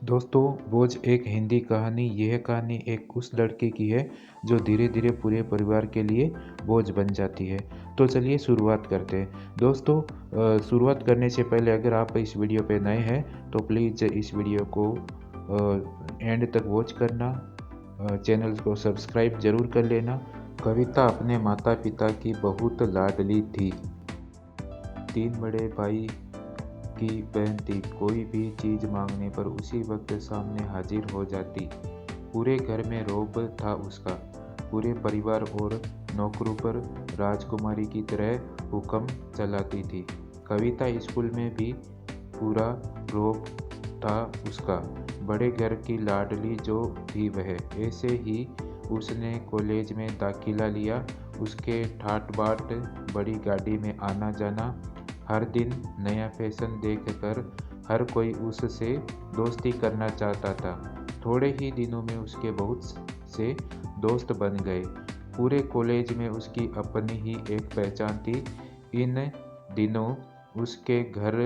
दोस्तों, बोझ एक हिंदी कहानी। यह कहानी एक उस लड़के की है जो धीरे धीरे पूरे परिवार के लिए बोझ बन जाती है। तो चलिए शुरुआत करते हैं। दोस्तों, शुरुआत करने से पहले अगर आप इस वीडियो पे नए हैं तो प्लीज़ इस वीडियो को एंड तक वॉच करना, चैनल को सब्सक्राइब जरूर कर लेना। कविता अपने माता पिता की बहुत लाडली थी। 3 बड़े भाई की बहन थी। कोई भी चीज मांगने पर उसी वक्त सामने हाजिर हो जाती। पूरे घर में रौब था उसका। पूरे परिवार और नौकरों पर राजकुमारी की तरह हुक्म चलाती थी। कविता स्कूल में भी पूरा रौब था उसका। बड़े घर की लाडली जो थी वह। ऐसे ही उसने कॉलेज में दाखिला लिया। उसके ठाट बाट, बड़ी गाड़ी में आना जाना, हर दिन नया फैशन देखकर हर कोई उससे दोस्ती करना चाहता था। थोड़े ही दिनों में उसके बहुत से दोस्त बन गए। पूरे कॉलेज में उसकी अपनी ही एक पहचान थी। इन दिनों उसके घर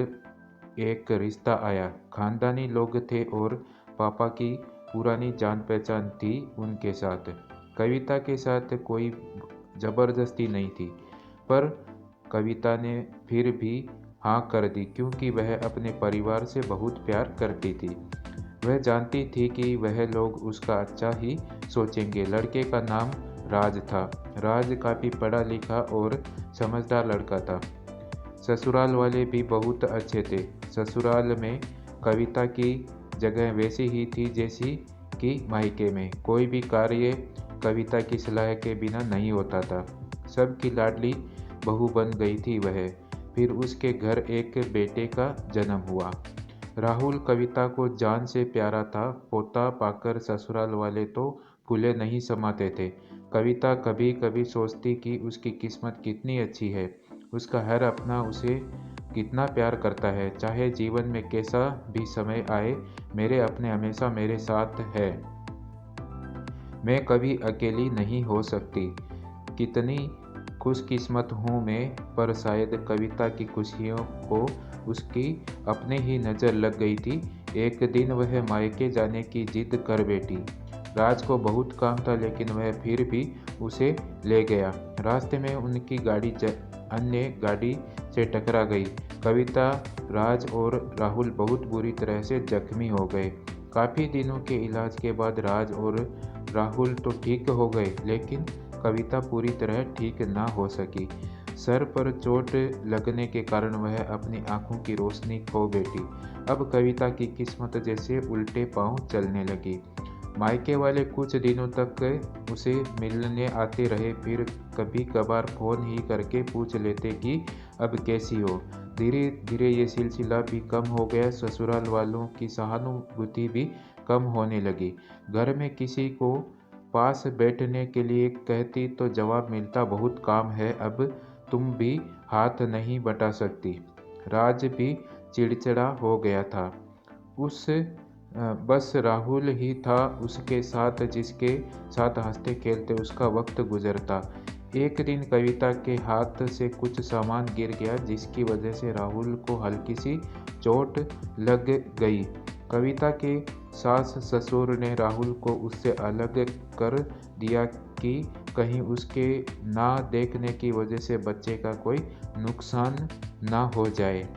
एक रिश्ता आया। खानदानी लोग थे और पापा की पुरानी जान पहचान थी उनके साथ। कविता के साथ कोई जबरदस्ती नहीं थी, पर कविता ने फिर भी हाँ कर दी क्योंकि वह अपने परिवार से बहुत प्यार करती थी। वह जानती थी कि वह लोग उसका अच्छा ही सोचेंगे। लड़के का नाम राज था। राज काफ़ी पढ़ा लिखा और समझदार लड़का था। ससुराल वाले भी बहुत अच्छे थे। ससुराल में कविता की जगह वैसी ही थी जैसी कि मायके में। कोई भी कार्य कविता की सलाह के बिना नहीं होता था। सबकी लाडली बहू बन गई थी वह। फिर उसके घर एक बेटे का जन्म हुआ। राहुल कविता को जान से प्यारा था। पोता पाकर ससुराल वाले तो फूले नहीं समाते थे। कविता कभी कभी सोचती कि उसकी किस्मत कितनी अच्छी है। उसका हर अपना उसे कितना प्यार करता है। चाहे जीवन में कैसा भी समय आए, मेरे अपने हमेशा मेरे साथ है। मैं कभी अकेली नहीं हो सकती। कितनी खुशकिस्मत हूँ मैं। पर शायद कविता की खुशियों को उसकी अपने ही नज़र लग गई थी। एक दिन वह मायके जाने की जिद कर बैठी। राज को बहुत काम था लेकिन वह फिर भी उसे ले गया। रास्ते में उनकी गाड़ी अन्य गाड़ी से टकरा गई। कविता, राज और राहुल बहुत बुरी तरह से जख्मी हो गए। काफ़ी दिनों के इलाज के बाद राज और राहुल तो ठीक हो गए, लेकिन कविता पूरी तरह ठीक ना हो सकी। सर पर चोट लगने के कारण वह अपनी आंखों की रोशनी खो बैठी। अब कविता की किस्मत जैसे उल्टे पांव चलने लगी। मायके वाले कुछ दिनों तक उसे मिलने आते रहे, फिर कभी कभार फोन ही करके पूछ लेते कि अब कैसी हो। धीरे धीरे ये सिलसिला भी कम हो गया। ससुराल वालों की सहानुभूति भी कम होने लगी। घर में किसी को पास बैठने के लिए कहती तो जवाब मिलता, बहुत काम है, अब तुम भी हाथ नहीं बटा सकती। राज भी चिड़चिड़ा हो गया था। उस बस राहुल ही था उसके साथ, जिसके साथ हंसते खेलते उसका वक्त गुजरता। एक दिन कविता के हाथ से कुछ सामान गिर गया जिसकी वजह से राहुल को हल्की सी चोट लग गई। कविता के सास ससुर ने राहुल को उससे अलग कर दिया कि कहीं उसके ना देखने की वजह से बच्चे का कोई नुकसान ना हो जाए।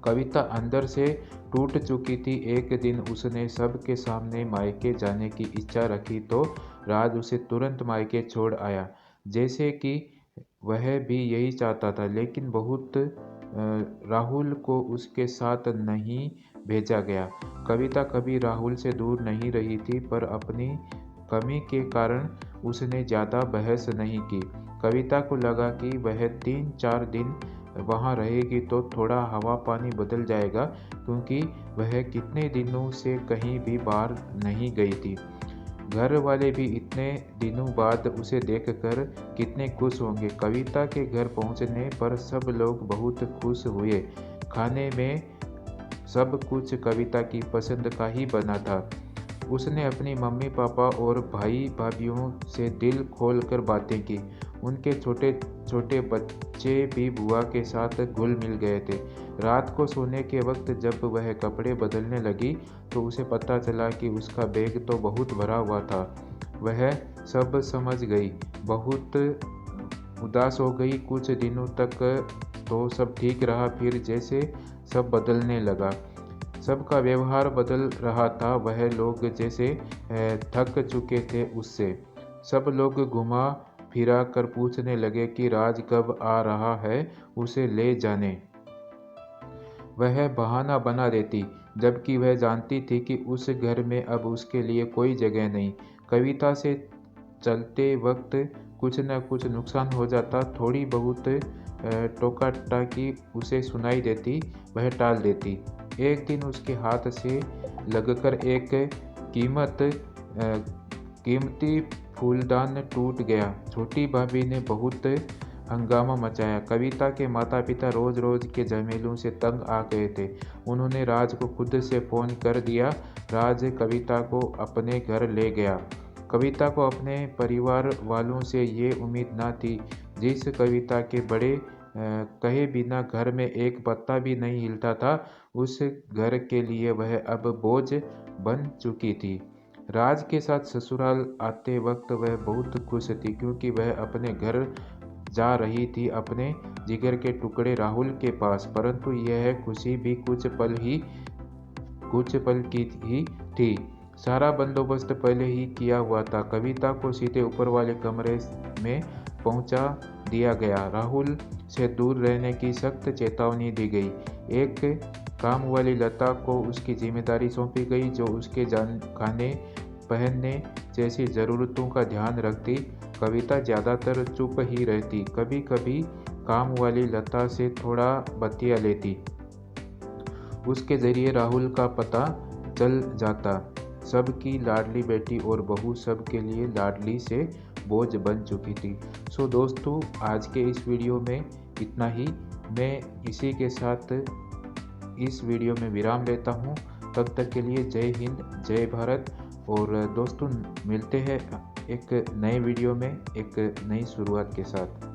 कविता अंदर से टूट चुकी थी। एक दिन उसने सबके सामने मायके जाने की इच्छा रखी तो राज उसे तुरंत मायके छोड़ आया, जैसे कि वह भी यही चाहता था। लेकिन बहुत राहुल को उसके साथ नहीं भेजा गया। कविता कभी राहुल से दूर नहीं रही थी, पर अपनी कमी के कारण उसने ज़्यादा बहस नहीं की। कविता को लगा कि वह 3-4 दिन वहाँ रहेगी तो थोड़ा हवा पानी बदल जाएगा, क्योंकि वह कितने दिनों से कहीं भी बाहर नहीं गई थी। घर वाले भी इतने दिनों बाद उसे देखकर कितने खुश होंगे। कविता के घर पहुंचने पर सब लोग बहुत खुश हुए। खाने में सब कुछ कविता की पसंद का ही बना था। उसने अपनी मम्मी पापा और भाई भाभीियों से दिल खोल कर बातें की। उनके छोटे छोटे बच्चे भी बुआ के साथ घुल मिल गए थे। रात को सोने के वक्त जब वह कपड़े बदलने लगी तो उसे पता चला कि उसका बैग तो बहुत भरा हुआ था। वह सब समझ गई, बहुत उदास हो गई। कुछ दिनों तक तो सब ठीक रहा, फिर जैसे सब बदलने लगा, सबका व्यवहार बदल रहा था। वह लोग जैसे थक चुके थे उससे। सब लोग घुमा फिरा कर पूछने लगे कि राज कब आ रहा है, उसे ले जाने। वह बहाना बना देती, जबकि वह जानती थी कि उस घर में अब उसके लिए कोई जगह नहीं। कविता से चलते वक्त कुछ न कुछ नुकसान हो जाता, थोड़ी बहुत टोका टाकी उसे सुनाई देती, वह टाल देती। एक दिन उसके हाथ से लगकर एक कीमती फूलदान टूट गया। छोटी भाभी ने बहुत हंगामा मचाया। कविता के माता पिता रोज रोज के झमेलों से तंग आ गए थे। उन्होंने राज को खुद से फोन कर दिया। राज कविता को अपने घर ले गया। कविता को अपने परिवार वालों से ये उम्मीद न थी। जिस कविता के बड़े कहे बिना घर में एक पत्ता भी नहीं हिलता था, उस घर के लिए वह अब बोझ बन चुकी थी। राज के साथ ससुराल आते वक्त वह बहुत खुश थी, क्योंकि वह अपने घर जा रही थी, अपने जिगर के टुकड़े राहुल के पास। परंतु यह खुशी भी कुछ पल की ही थी। सारा बंदोबस्त पहले ही किया हुआ था। कविता को सीधे ऊपर वाले कमरे में पहुंचा दिया गया। राहुल से दूर रहने की सख्त चेतावनी दी गई। एक काम वाली लता को उसकी जिम्मेदारी सौंपी गई, जो उसके खाने पहनने जैसी ज़रूरतों का ध्यान रखती। कविता ज़्यादातर चुप ही रहती, कभी कभी काम वाली लता से थोड़ा बतिया लेती। उसके जरिए राहुल का पता चल जाता। सबकी लाडली बेटी और बहू सबके लिए लाडली से बोझ बन चुकी थी। सो दोस्तों, आज के इस वीडियो में इतना ही। मैं इसी के साथ इस वीडियो में विराम लेता हूँ। तब तक के लिए जय हिंद, जय भारत। और दोस्तों, मिलते हैं एक नए वीडियो में एक नई शुरुआत के साथ।